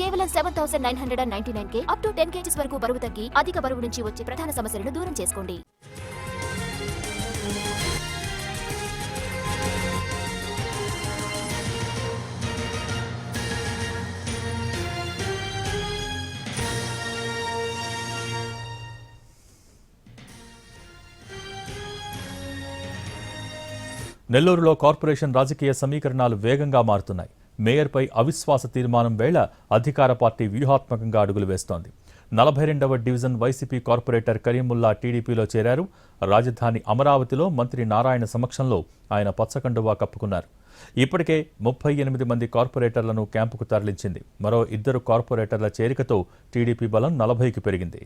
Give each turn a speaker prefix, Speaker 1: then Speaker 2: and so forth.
Speaker 1: కేవలం 7,999K up to 10 kgs వరకు బరువు తగ్గి అధిక బరువు నుంచి వచ్చే ప్రధాన సమస్యలను దూరం చేసుకోండి.
Speaker 2: నెల్లూరులో కార్పొరేషన్ రాజకీయ సమీకరణాలు వేగంగా మారుతున్నాయి. మేయర్పై అవిశ్వాస తీర్మానం వేళ అధికార పార్టీ వ్యూహాత్మకంగా అడుగులు వేస్తోంది. 42వ డివిజన్ వైసీపీ కార్పొరేటర్ కరీముల్లా టీడీపీలో చేరారు. రాజధాని అమరావతిలో మంత్రి నారాయణ సమక్షంలో ఆయన పచ్చకండువా కప్పుకున్నారు. ఇప్పటికే 38 మంది కార్పొరేటర్లను క్యాంపుకు తరలించింది. మరో 2 కార్పొరేటర్ల చేరికతో టీడీపీ బలం 40కి పెరిగింది.